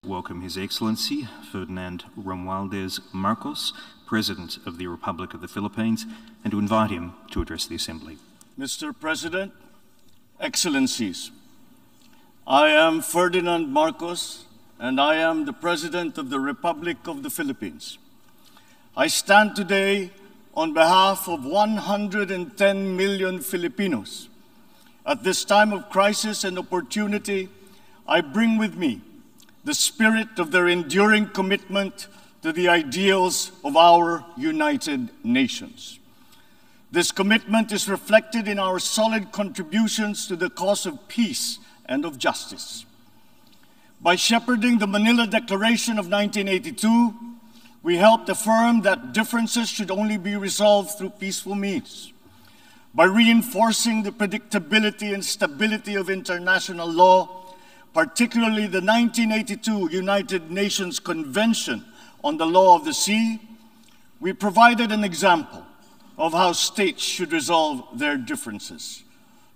welcome His Excellency Ferdinand Romualdez Marcos, President of the Republic of the Philippines, and to invite him to address the Assembly. Mr. President, Excellencies, I am Ferdinand Marcos, and I am the President of the Republic of the Philippines. I stand today on behalf of 110 million Filipinos. At this time of crisis and opportunity, I bring with me the spirit of their enduring commitment to the ideals of our United Nations. This commitment is reflected in our solid contributions to the cause of peace and of justice. By shepherding the Manila Declaration of 1982, we helped affirm that differences should only be resolved through peaceful means. By reinforcing the predictability and stability of international law, particularly the 1982 United Nations Convention on the Law of the Sea, we provided an example of how states should resolve their differences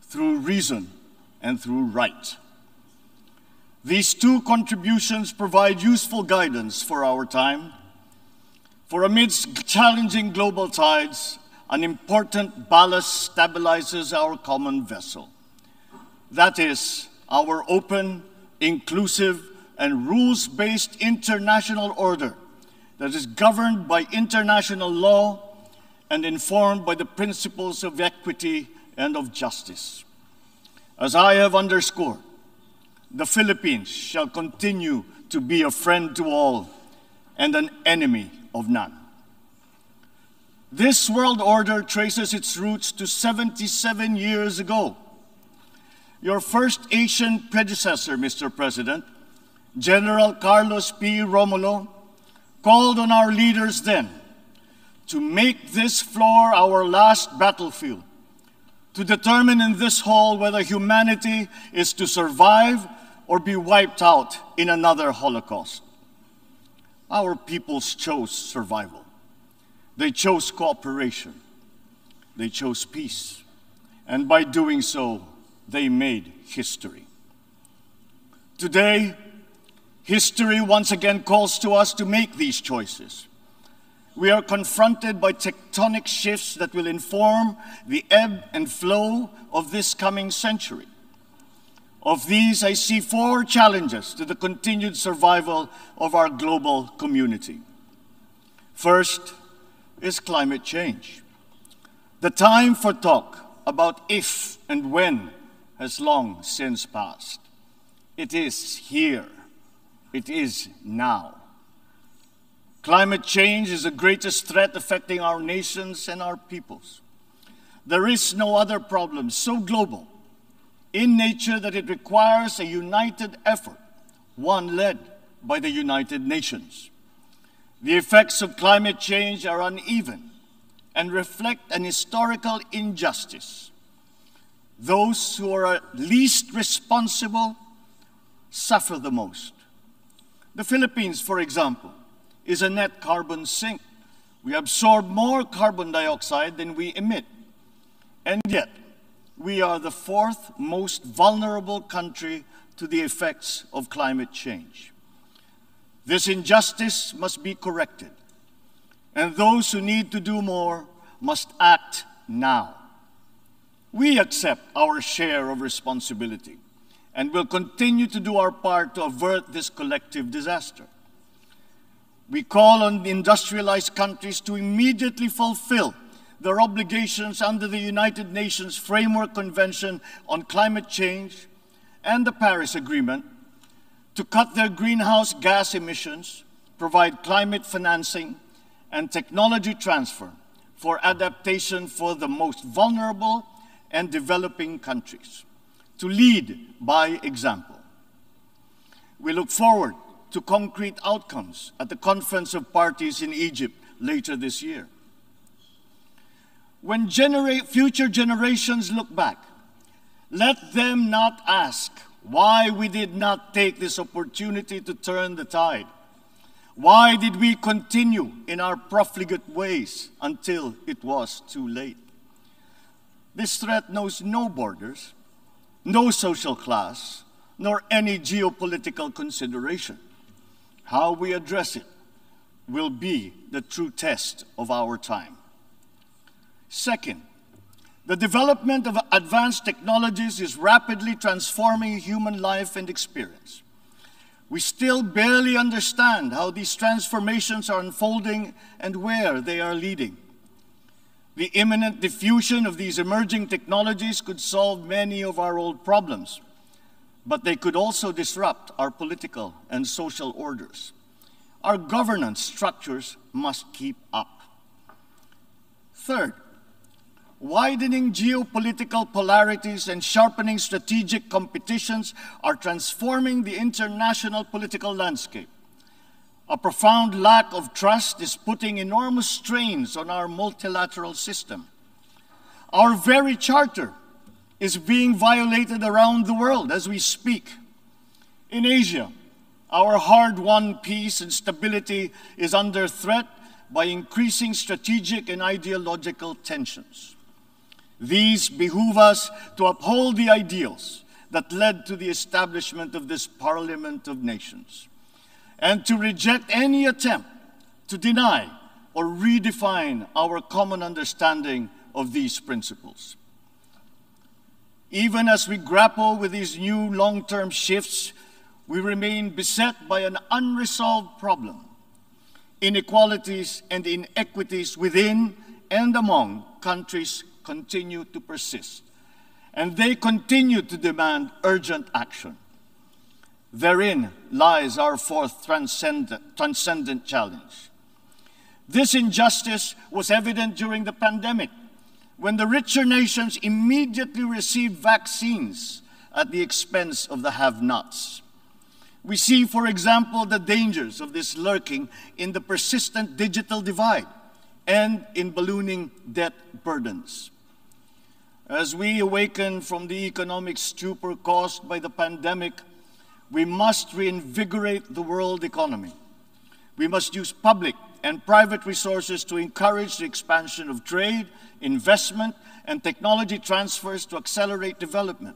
through reason and through right. These two contributions provide useful guidance for our time. For amidst challenging global tides, an important ballast stabilizes our common vessel. That is, our open, inclusive, and rules-based international order that is governed by international law and informed by the principles of equity and of justice. As I have underscored, the Philippines shall continue to be a friend to all and an enemy of none. This world order traces its roots to 77 years ago. Your first Asian predecessor, Mr. President, General Carlos P. Romulo, called on our leaders then to make this floor our last battlefield, to determine in this hall whether humanity is to survive or be wiped out in another Holocaust. Our peoples chose survival. They chose cooperation. They chose peace. And by doing so, they made history. Today, history once again calls to us to make these choices. We are confronted by tectonic shifts that will inform the ebb and flow of this coming century. Of these, I see four challenges to the continued survival of our global community. First is climate change. The time for talk about if and when has long since passed. It is here. It is now. Climate change is the greatest threat affecting our nations and our peoples. There is no other problem so global in nature that it requires a united effort, one led by the United Nations. The effects of climate change are uneven and reflect an historical injustice. Those who are least responsible suffer the most. The Philippines, for example, is a net carbon sink. We absorb more carbon dioxide than we emit. And yet, we are the fourth most vulnerable country to the effects of climate change. This injustice must be corrected, and those who need to do more must act now. We accept our share of responsibility and will continue to do our part to avert this collective disaster. We call on the industrialized countries to immediately fulfill their obligations under the United Nations Framework Convention on Climate Change and the Paris Agreement to cut their greenhouse gas emissions, provide climate financing, and technology transfer for adaptation for the most vulnerable and developing countries, to lead by example. We look forward to concrete outcomes at the Conference of Parties in Egypt later this year. When future generations look back, let them not ask why we did not take this opportunity to turn the tide. Why did we continue in our profligate ways until it was too late? This threat knows no borders, no social class, nor any geopolitical consideration. How we address it will be the true test of our time. Second, the development of advanced technologies is rapidly transforming human life and experience. We still barely understand how these transformations are unfolding and where they are leading. The imminent diffusion of these emerging technologies could solve many of our old problems, but they could also disrupt our political and social orders. Our governance structures must keep up. Third, widening geopolitical polarities and sharpening strategic competitions are transforming the international political landscape. A profound lack of trust is putting enormous strains on our multilateral system. Our very charter is being violated around the world as we speak. In Asia, our hard-won peace and stability is under threat by increasing strategic and ideological tensions. These behoove us to uphold the ideals that led to the establishment of this Parliament of Nations, and to reject any attempt to deny or redefine our common understanding of these principles. Even as we grapple with these new long-term shifts, we remain beset by an unresolved problem. Inequalities and inequities within and among countries continue to persist, and they continue to demand urgent action. Therein lies our fourth transcendent challenge. This injustice was evident during the pandemic, when the richer nations immediately received vaccines at the expense of the have-nots. We see, for example, the dangers of this lurking in the persistent digital divide and in ballooning debt burdens. As we awaken from the economic stupor caused by the pandemic, we must reinvigorate the world economy. We must use public and private resources to encourage the expansion of trade, investment, and technology transfers to accelerate development.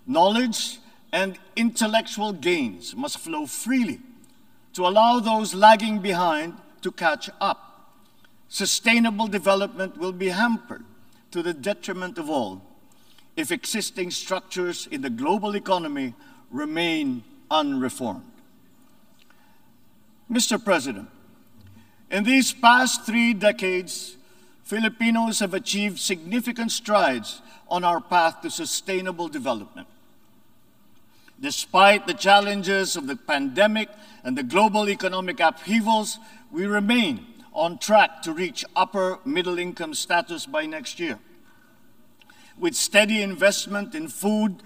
Knowledge and intellectual gains must flow freely to allow those lagging behind to catch up. Sustainable development will be hampered to the detriment of all if existing structures in the global economy remain unreformed. Mr. President, in these past 3 decades, Filipinos have achieved significant strides on our path to sustainable development. Despite the challenges of the pandemic and the global economic upheavals, we remain on track to reach upper middle income status by next year. With steady investment in food,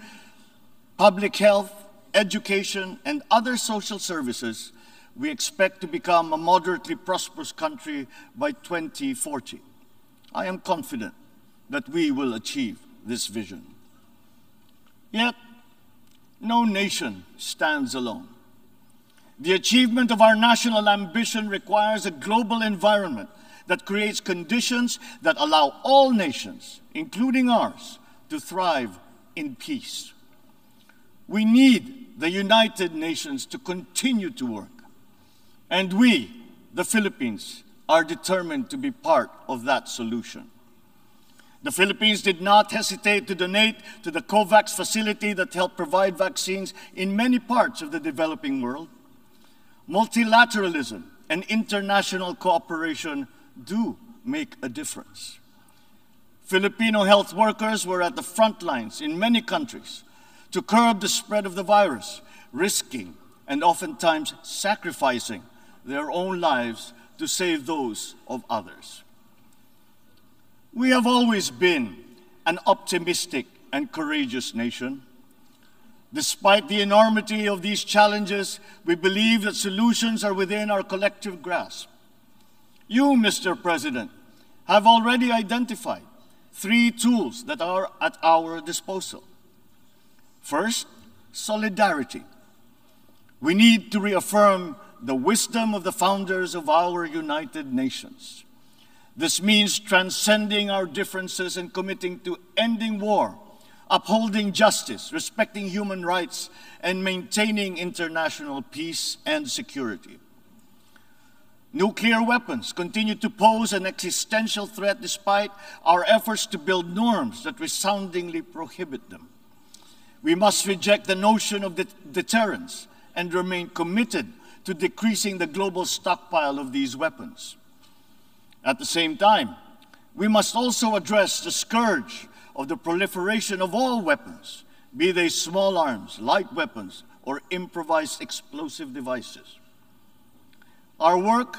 public health, education, and other social services, we expect to become a moderately prosperous country by 2040. I am confident that we will achieve this vision. Yet, no nation stands alone. The achievement of our national ambition requires a global environment that creates conditions that allow all nations, including ours, to thrive in peace. We need the United Nations to continue to work. And we, the Philippines, are determined to be part of that solution. The Philippines did not hesitate to donate to the COVAX facility that helped provide vaccines in many parts of the developing world. Multilateralism and international cooperation do make a difference. Filipino health workers were at the front lines in many countries to curb the spread of the virus, risking and oftentimes sacrificing their own lives to save those of others. We have always been an optimistic and courageous nation. Despite the enormity of these challenges, we believe that solutions are within our collective grasp. You, Mr. President, have already identified 3 tools that are at our disposal. First, solidarity. We need to reaffirm the wisdom of the founders of our United Nations. This means transcending our differences and committing to ending war upholding justice, respecting human rights, and maintaining international peace and security. Nuclear weapons continue to pose an existential threat despite our efforts to build norms that resoundingly prohibit them. We must reject the notion of deterrence and remain committed to decreasing the global stockpile of these weapons. At the same time, we must also address the scourge of the proliferation of all weapons, be they small arms, light weapons, or improvised explosive devices. Our work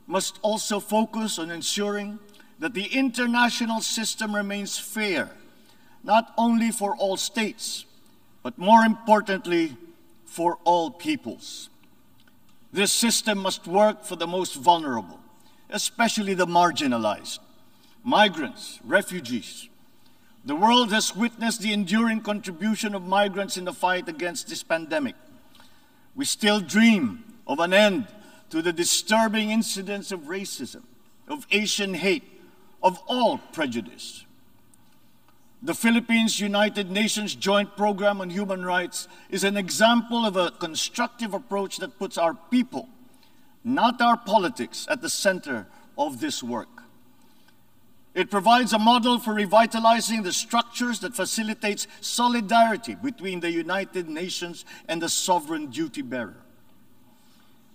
must also focus on ensuring that the international system remains fair, not only for all states, but more importantly, for all peoples. This system must work for the most vulnerable, especially the marginalized, migrants, refugees. The world has witnessed the enduring contribution of migrants in the fight against this pandemic. We still dream of an end to the disturbing incidents of racism, of Asian hate, of all prejudice. The Philippines United Nations Joint Program on Human Rights is an example of a constructive approach that puts our people, not our politics, at the center of this work. It provides a model for revitalizing the structures that facilitates solidarity between the United Nations and the sovereign duty bearer.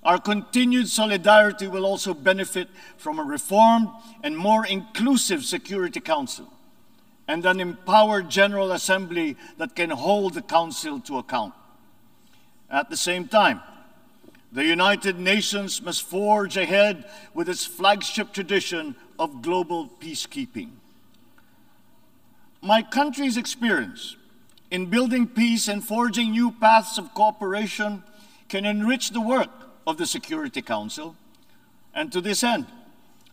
Our continued solidarity will also benefit from a reformed and more inclusive Security Council and an empowered General Assembly that can hold the Council to account. At the same time, the United Nations must forge ahead with its flagship tradition of global peacekeeping. My country's experience in building peace and forging new paths of cooperation can enrich the work of the Security Council, and to this end,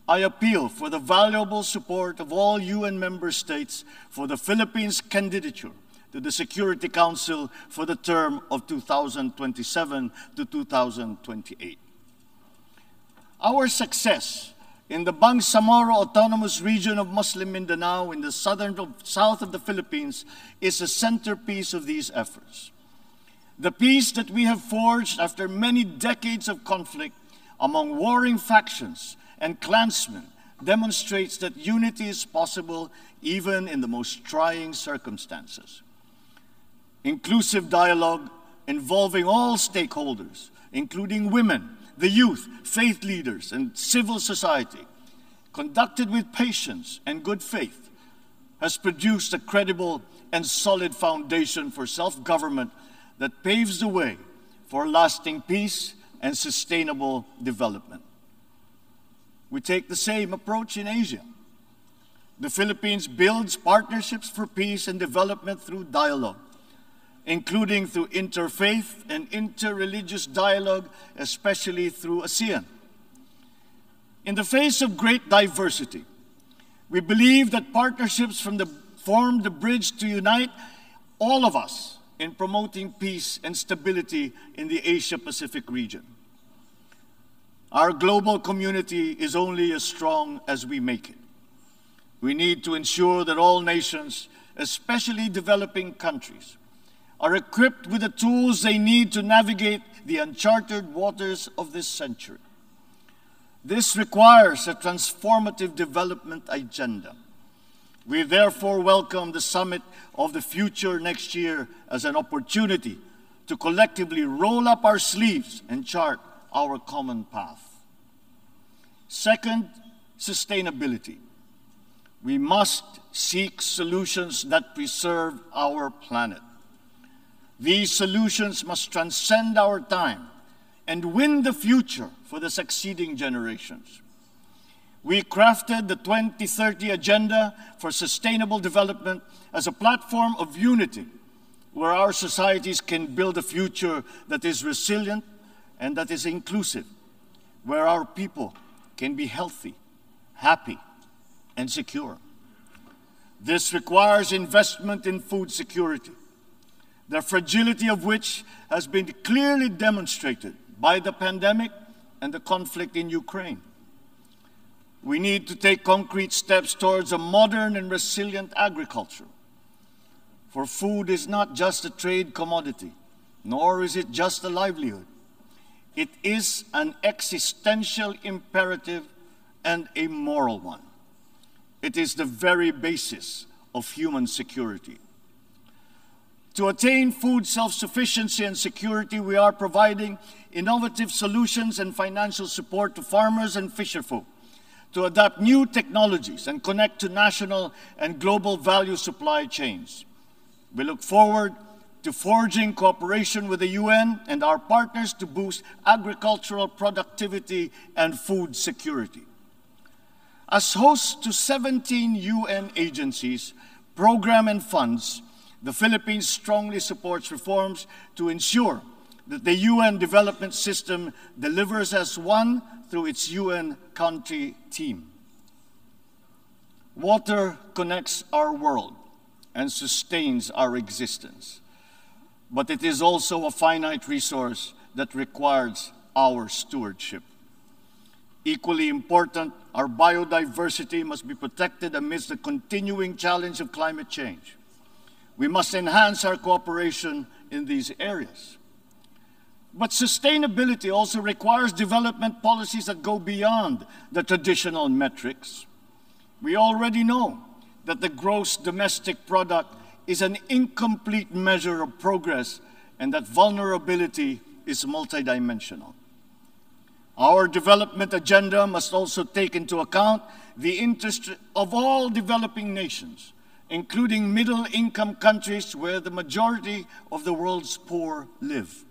I appeal for the valuable support of all UN member states for the Philippines' candidature to the Security Council for the term of 2027 to 2028. Our success in the Bangsamoro Autonomous Region of Muslim Mindanao in the south of the Philippines is a centerpiece of these efforts. The peace that we have forged after many decades of conflict among warring factions and clansmen demonstrates that unity is possible even in the most trying circumstances. Inclusive dialogue involving all stakeholders, including women, the youth, faith leaders, and civil society, conducted with patience and good faith, has produced a credible and solid foundation for self-government that paves the way for lasting peace and sustainable development. We take the same approach in Asia. The Philippines builds partnerships for peace and development through dialogue, including through interfaith and interreligious dialogue, especially through ASEAN. In the face of great diversity, we believe that partnerships form the bridge to unite all of us in promoting peace and stability in the Asia-Pacific region. Our global community is only as strong as we make it. We need to ensure that all nations, especially developing countries, are equipped with the tools they need to navigate the uncharted waters of this century. This requires a transformative development agenda. We therefore welcome the Summit of the Future next year as an opportunity to collectively roll up our sleeves and chart our common path. Second, sustainability. We must seek solutions that preserve our planet. These solutions must transcend our time and win the future for the succeeding generations. We crafted the 2030 Agenda for Sustainable Development as a platform of unity where our societies can build a future that is resilient and that is inclusive, where our people can be healthy, happy, and secure. This requires investment in food security, the fragility of which has been clearly demonstrated by the pandemic and the conflict in Ukraine. We need to take concrete steps towards a modern and resilient agriculture. For food is not just a trade commodity, nor is it just a livelihood. It is an existential imperative and a moral one. It is the very basis of human security. To attain food self-sufficiency and security, we are providing innovative solutions and financial support to farmers and fisherfolk to adapt new technologies and connect to national and global value supply chains. We look forward to forging cooperation with the UN and our partners to boost agricultural productivity and food security. As hosts to 17 UN agencies, programs, and funds, the Philippines strongly supports reforms to ensure that the UN development system delivers as one through its UN country team. Water connects our world and sustains our existence, but it is also a finite resource that requires our stewardship. Equally important, our biodiversity must be protected amidst the continuing challenge of climate change. We must enhance our cooperation in these areas. But sustainability also requires development policies that go beyond the traditional metrics. We already know that the gross domestic product is an incomplete measure of progress and that vulnerability is multidimensional. Our development agenda must also take into account the interest of all developing nations, including middle-income countries where the majority of the world's poor live.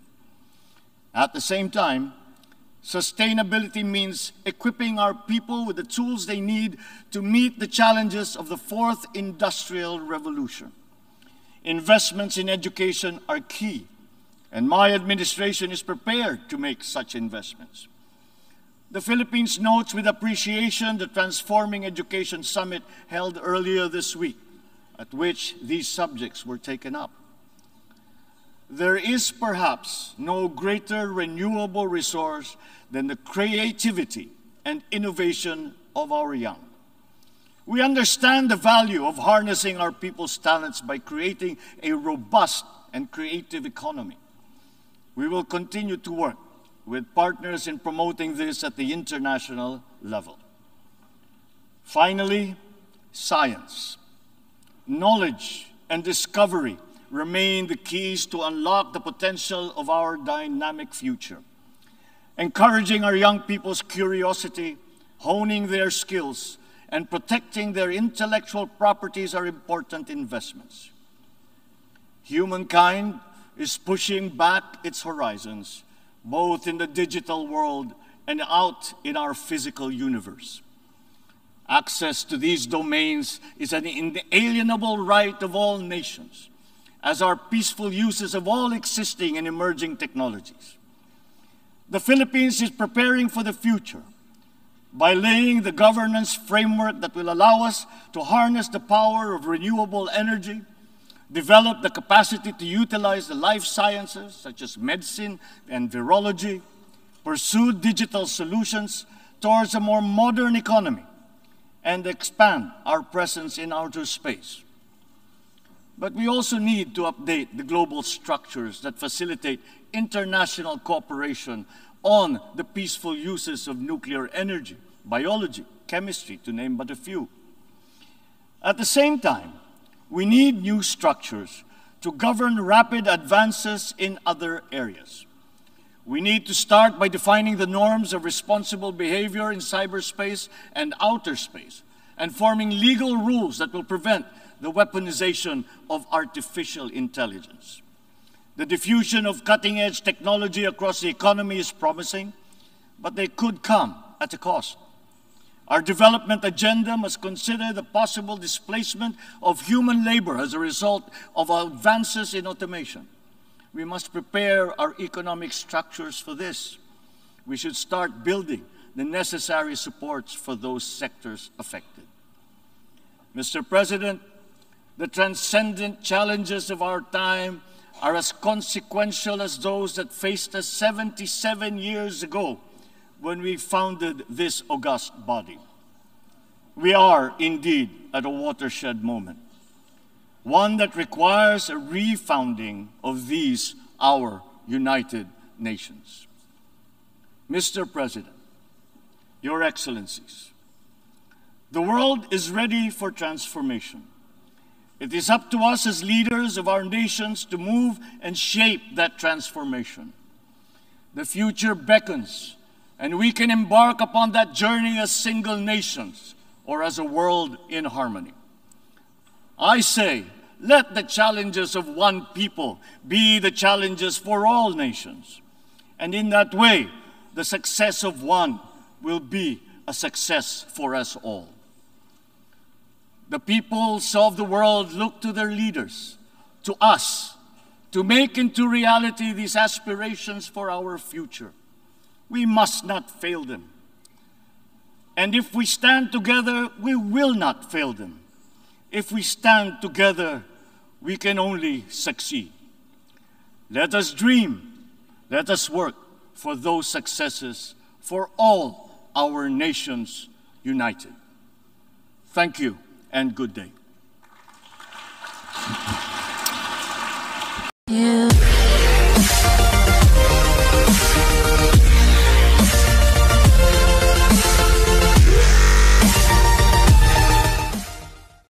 At the same time, sustainability means equipping our people with the tools they need to meet the challenges of the fourth industrial revolution. Investments in education are key, and my administration is prepared to make such investments. The Philippines notes with appreciation the Transforming Education Summit held earlier this week, at which these subjects were taken up. There is perhaps no greater renewable resource than the creativity and innovation of our young. We understand the value of harnessing our people's talents by creating a robust and creative economy. We will continue to work with partners in promoting this at the international level. Finally, science. Knowledge and discovery remain the keys to unlock the potential of our dynamic future. Encouraging our young people's curiosity, honing their skills, and protecting their intellectual properties are important investments. Humankind is pushing back its horizons, both in the digital world and out in our physical universe. Access to these domains is an inalienable right of all nations, as are peaceful uses of all existing and emerging technologies. The Philippines is preparing for the future by laying the governance framework that will allow us to harness the power of renewable energy, develop the capacity to utilize the life sciences, such as medicine and virology, pursue digital solutions towards a more modern economy, and expand our presence in outer space. But we also need to update the global structures that facilitate international cooperation on the peaceful uses of nuclear energy, biology, chemistry, to name but a few. At the same time, we need new structures to govern rapid advances in other areas. We need to start by defining the norms of responsible behavior in cyberspace and outer space, and forming legal rules that will prevent the weaponization of artificial intelligence. The diffusion of cutting-edge technology across the economy is promising, but they could come at a cost. Our development agenda must consider the possible displacement of human labor as a result of advances in automation. We must prepare our economic structures for this. We should start building the necessary supports for those sectors affected. Mr. President, the transcendent challenges of our time are as consequential as those that faced us 77 years ago when we founded this august body. We are indeed at a watershed moment. one that requires a refounding of these, our United Nations. Mr. President, Your Excellencies, the world is ready for transformation. It is up to us as leaders of our nations to move and shape that transformation. The future beckons, and we can embark upon that journey as single nations or as a world in harmony. I say, let the challenges of one people be the challenges for all nations. And in that way, the success of one will be a success for us all. The peoples of the world look to their leaders, to us, to make into reality these aspirations for our future. We must not fail them. And if we stand together, we will not fail them. If we stand together, we can only succeed. Let us dream, let us work for those successes for all our nations united. Thank you and good day.